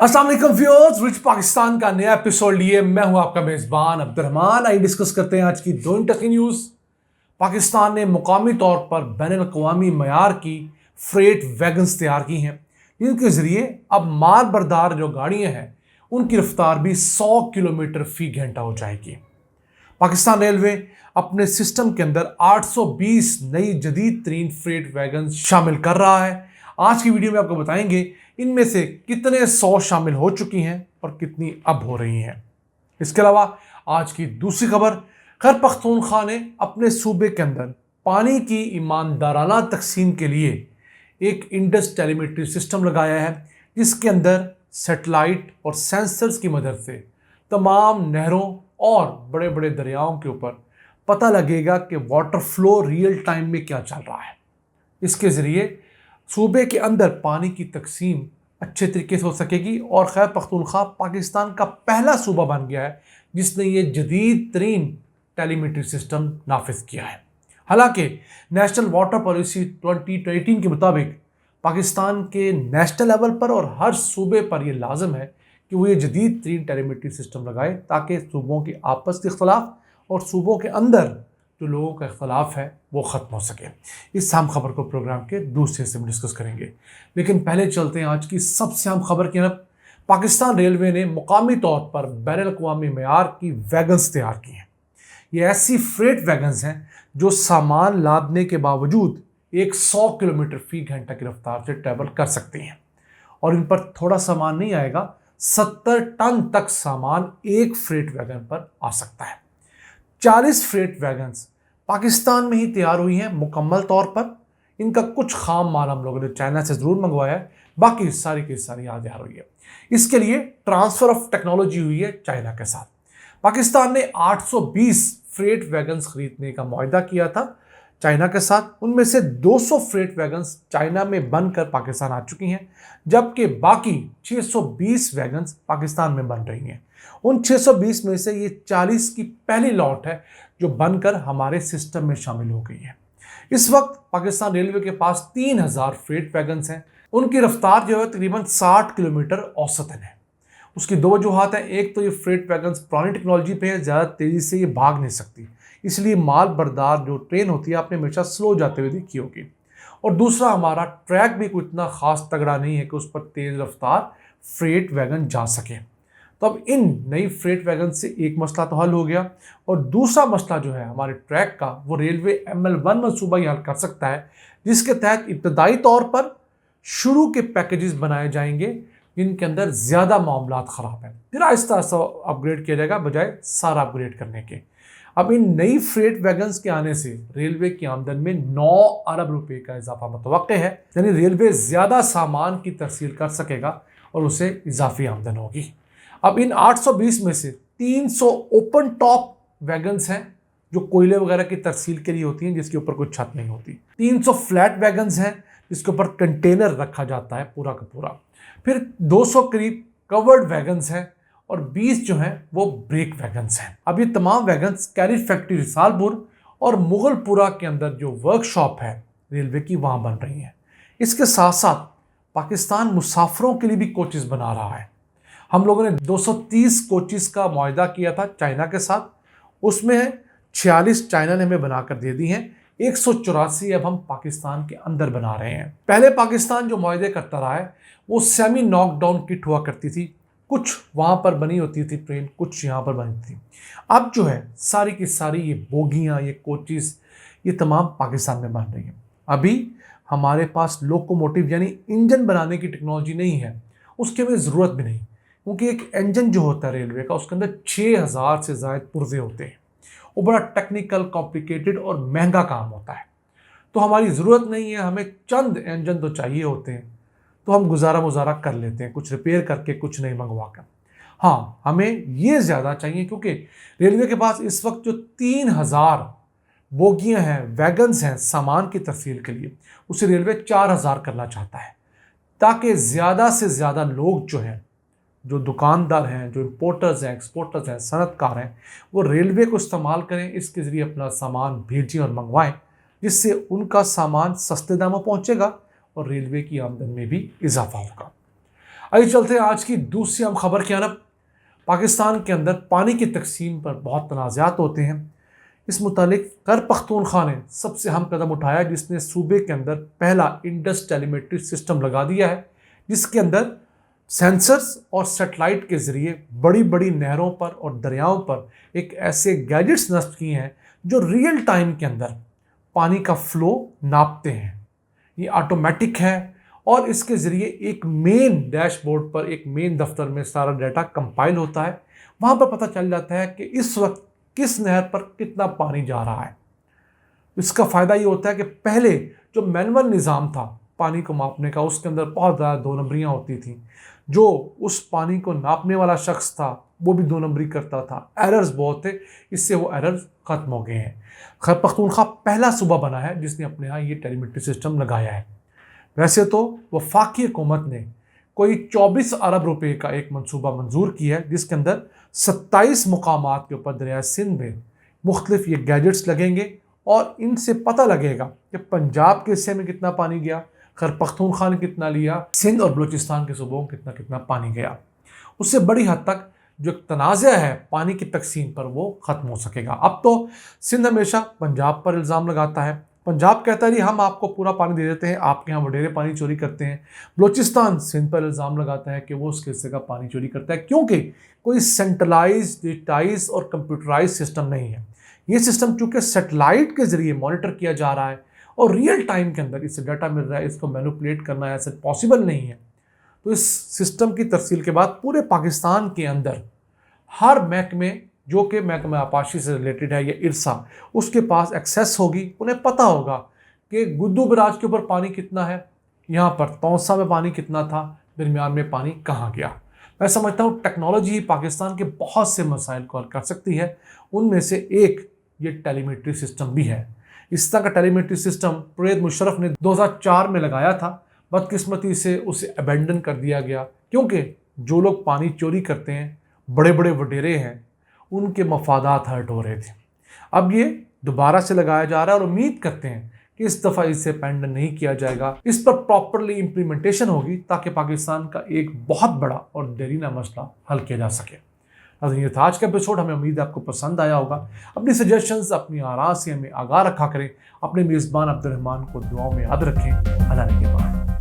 अस्सलाम वालेकुम viewers, rich Pakistan का नया एपिसोड लिए मैं हूं आपका मेजबान अब्दुर्रहमान। आइए डिस्कस करते हैं आज की दो इंटरेस्टिंग न्यूज़। पाकिस्तान ने मुकामी तौर पर बैनुल-अक़वामी मयार की फ्रेट वैगन्स तैयार की हैं, जिनके ज़रिए अब माल बरदार जो गाड़ियां हैं उनकी रफ्तार भी 100 किलोमीटर फी घंटा हो जाएगी। पाकिस्तान रेलवे अपने सिस्टम के अंदर 820 नई जदीद तरीन फ्रेट वैगन शामिल कर रहा है। आज की वीडियो में आपको बताएंगे इनमें से कितने 100 शामिल हो चुकी हैं और कितनी अब हो रही हैं। इसके अलावा आज की दूसरी खबर, खैबर पख्तूनख्वा ने अपने सूबे के अंदर पानी की ईमानदाराना तकसीम के लिए एक इंडस टेलीमेट्री सिस्टम लगाया है, जिसके अंदर सेटेलाइट और सेंसर्स की मदद से तमाम नहरों और बड़े बड़े दरियाओं के ऊपर पता लगेगा कि वाटर फ्लो रियल टाइम में क्या चल रहा है। इसके ज़रिए सूबे के अंदर पानी की तकसीम अच्छे तरीके से हो सकेगी और खैबर पख्तूनख्वा पाकिस्तान का पहला सूबा बन गया है जिसने ये जदीद तरीन टेलीमेट्री सिस्टम नाफिज किया है। हालांकि नेशनल वाटर पॉलिसी 2018 के मुताबिक पाकिस्तान के नेशनल लेवल पर और हर सूबे पर यह लाजम है कि वो ये जदीद तरीन टेलीमेट्री सिस्टम लगाए, ताकि सूबों के आपस के इख्तलाफ और सूबों के अंदर जो लोगों का इख्तलाफ है वो ख़त्म हो सके। इस अहम खबर को प्रोग्राम के दूसरे हिस्से में डिस्कस करेंगे, लेकिन पहले चलते हैं आज की सबसे अहम खबर की तरफ। पाकिस्तान रेलवे ने मुकामी तौर पर बैनुल-अक़वामी मयार की वैगन्स तैयार की हैं। ये ऐसी फ्रेट वैगन्स हैं जो सामान लादने के बावजूद 100 किलोमीटर फी घंटा की रफ्तार से ट्रैवल कर सकती हैं और इन पर थोड़ा सामान नहीं आएगा, 70 टन तक सामान एक फ्रेट वैगन पर आ सकता है। 40 फ्रेट वैगन्स पाकिस्तान में ही तैयार हुई हैं मुकम्मल तौर पर। इनका कुछ खाम माल हम लोगों ने चाइना से ज़रूर मंगवाया है, बाकी सारी की सारी यहाँ तैयार हुई है। इसके लिए ट्रांसफ़र ऑफ टेक्नोलॉजी हुई है चाइना के साथ। पाकिस्तान ने 820 फ्रेट वैगन्स खरीदने का मुआहदा किया था चाइना के साथ। उनमें से 200 फ्रेट वैगन्स चाइना में बनकर पाकिस्तान आ चुकी हैं, जबकि बाकी 620 वैगन्स पाकिस्तान में बन रही हैं। उन 620 में से ये 40 की पहली लॉट है जो बनकर हमारे सिस्टम में शामिल हो गई है। इस वक्त पाकिस्तान रेलवे के पास 3000 फ्रेट वैगन्स हैं। उनकी रफ्तार जो है तकरीबन 60 किलोमीटर औसतन है। उसकी दो वजूहात हैं। एक तो ये फ्रेट वैगन्स पुरानी टेक्नोलॉजी पे है, ज़्यादा तेज़ी से ये भाग नहीं सकती, इसलिए माल बरदार जो ट्रेन होती है आपने हमेशा स्लो जाते हुए देखी होगी। और दूसरा, हमारा ट्रैक भी कोई इतना ख़ास तगड़ा नहीं है कि उस पर तेज़ रफ्तार फ्रेट वैगन जा सके। तो अब इन नई फ्रेट वैगन से एक मसला तो हल हो गया, और दूसरा मसला जो है हमारे ट्रैक का, वो रेलवे ML1 मनसूबा ही हल कर सकता है, जिसके तहत इब्तदाई तौर पर शुरू के पैकेजेस बनाए जाएंगे जिनके अंदर ज़्यादा मामलात ख़राब हैं, फिर आहिस्ता आहिस्ता अपग्रेड किया जाएगा बजाय सारा अपग्रेड करने के। अब इन नई फ्रेट वैगन्स के आने से रेलवे की आमदन में 9 अरब रुपए का इजाफा मुतवक्के है, यानी रेलवे ज़्यादा सामान की तरसील कर सकेगा और उसे इजाफी आमदन होगी। अब इन 820 में से 300 ओपन टॉप वैगन्स हैं जो कोयले वगैरह की तरसील के लिए होती हैं, जिसके ऊपर कोई छत नहीं होती। 300 फ्लैट वैगन्स हैं जिसके ऊपर कंटेनर रखा जाता है पूरा का पूरा। फिर 200 करीब कवर्ड वैगन्स हैं और 20 जो हैं वो ब्रेक वैगन्स हैं। अब ये तमाम वैगन्स कैरियर फैक्ट्री रिसालपुर और मुगलपुरा के अंदर जो वर्कशॉप है रेलवे की, वहाँ बन रही हैं। इसके साथ साथ पाकिस्तान मुसाफिरों के लिए भी कोचेज़ बना रहा है। हम लोगों ने 230 कोचेज़ का मुआहदा किया था चाइना के साथ, उसमें 46 चाइना ने हमें बनाकर दे दी हैं, 184 अब हम पाकिस्तान के अंदर बना रहे हैं। पहले पाकिस्तान जो मुआहदे करता रहा है वो सेमी नॉकडाउन किट हुआ करती थी, कुछ वहाँ पर बनी होती थी ट्रेन, कुछ यहाँ पर बनी थी। अब जो है सारी की सारी ये बोगियाँ, ये कोचेज़, ये तमाम पाकिस्तान में बन रही हैं। अभी हमारे पास लोकोमोटिव यानी इंजन बनाने की टेक्नोलॉजी नहीं है, उसकी हमें ज़रूरत भी नहीं, क्योंकि एक इंजन जो होता है रेलवे का, उसके अंदर 6000 से ज़ायद पुर्जे होते हैं। वो बड़ा टेक्निकल, कॉम्प्लिकेटेड और महंगा काम होता है, तो हमारी ज़रूरत नहीं है। हमें चंद इंजन तो चाहिए होते हैं, तो हम गुजारा मुजारा कर लेते हैं, कुछ रिपेयर करके, कुछ नहीं मंगवा कर। हाँ, हमें ये ज़्यादा चाहिए क्योंकि रेलवे के पास इस वक्त जो 3000 बोगियाँ हैं, वैगन्स हैं सामान की तरसील के लिए, उसे रेलवे 4000 करना चाहता है, ताकि ज़्यादा से ज़्यादा लोग जो हैं, जो दुकानदार हैं, जो इम्पोर्टर्स हैं, एक्सपोर्टर्स हैं, सनतकार हैं, वो रेलवे को इस्तेमाल करें, इसके ज़रिए अपना सामान भेजें और मंगवाएं, जिससे उनका सामान सस्ते दामों पहुंचेगा और रेलवे की आमदन में भी इजाफा होगा। आइए चलते हैं आज की दूसरी अहम खबर की तरफ। पाकिस्तान के अंदर पानी की तकसीम पर बहुत तनाज़ात होते हैं। इस मुतालिक खैबर पख्तूनख्वा ने सबसे अहम कदम उठाया, जिसने सूबे के अंदर पहला इंडस टेलीमेट्री सिस्टम लगा दिया है, जिसके अंदर सेंसर्स और सेटेलाइट के ज़रिए बड़ी बड़ी नहरों पर और दरियाओं पर एक ऐसे गैजेट्स नस्ब किए हैं जो रियल टाइम के अंदर पानी का फ्लो नापते हैं। ये ऑटोमेटिक है और इसके ज़रिए एक मेन डैशबोर्ड पर, एक मेन दफ्तर में सारा डाटा कंपाइल होता है। वहाँ पर पता चल जाता है कि इस वक्त किस नहर पर कितना पानी जा रहा है। इसका फ़ायदा ये होता है कि पहले जो मैनुअल निज़ाम था पानी को मापने का, उसके अंदर बहुत ज़्यादा दो नंबरियाँ होती थी। जो उस पानी को नापने वाला शख्स था वो भी दो नंबरी करता था, एरर्स बहुत थे। इससे वो एरर्स ख़त्म हो गए हैं। खैबर पख्तूनख्वा पहला सूबा बना है जिसने अपने यहाँ ये टेलीमेट्री सिस्टम लगाया है। वैसे तो वफाकी हुकूमत ने कोई 24 अरब रुपए का एक मंसूबा मंजूर किया है, जिसके अंदर 27 मुकामात के ऊपर दरिया सिंध में मुख्तलिफ ये गैजेट्स लगेंगे और इनसे पता लगेगा कि पंजाब के हिस्से में कितना पानी गया, खैबर पख्तूनख्वा ने कितना लिया, सिंध और बलूचिस्तान के सूबों में कितना कितना पानी गया। उससे बड़ी हद तक जो तनाज़ा है पानी की तकसीम पर वो ख़त्म हो सकेगा। अब तो सिंध हमेशा पंजाब पर इल्ज़ाम लगाता है, पंजाब कहता है जी हम आपको पूरा पानी दे देते हैं, आपके यहाँ वडेरे पानी चोरी करते हैं। बलूचिस्तान सिंध पर इल्ज़ाम लगाता है कि वो उसके हिस्से का पानी चोरी करता है, क्योंकि कोई सेंट्रलाइज, डिजिटाइज और कंप्यूटराइज सिस्टम नहीं है। ये सिस्टम चूँकि सेटेलाइट के ज़रिए मॉनिटर किया जा रहा है और रियल टाइम के अंदर इससे डाटा मिल रहा है, इसको मैनिपुलेट करना ऐसा पॉसिबल नहीं है। तो इस सिस्टम की तरसील के बाद पूरे पाकिस्तान के अंदर हर महकमे, जो कि महकमा आपाशी से रिलेटेड है या इरसा, उसके पास एक्सेस होगी। उन्हें पता होगा कि गुद्दू बराज के ऊपर पानी कितना है, यहाँ पर तौसा में पानी कितना था, दरमियान में पानी कहाँ गया। मैं समझता हूँ टेक्नोलॉजी ही पाकिस्तान के बहुत से मसाइल को हल कर सकती है। उनमें से एक ये टेलीमेट्री सिस्टम भी है। इस तरह का टेलीमेट्री सिस्टम परवेज़ मुशर्रफ ने 2004 में लगाया था। बदकिस्मती से उसे अबेंडन कर दिया गया, क्योंकि जो लोग पानी चोरी करते हैं, बड़े बड़े वडेरे हैं, उनके मफादात हर्ट हो रहे थे। अब ये दोबारा से लगाया जा रहा है और उम्मीद करते हैं कि इस दफ़ा इसे अबेंडन नहीं किया जाएगा, इस पर प्रॉपरली इम्प्लीमेंटेशन होगी ताकि पाकिस्तान का एक बहुत बड़ा और देरीना मसला हल किया जा सके। ये था आज का एपिसोड। हमें उम्मीद है आपको पसंद आया होगा। अपनी सजेशंस, अपनी आरा से हमें आगाह रखा करें। अपने मेज़बान अब्दुल रहमान को दुआओं में याद रखें। अल्लाह ने के बाद।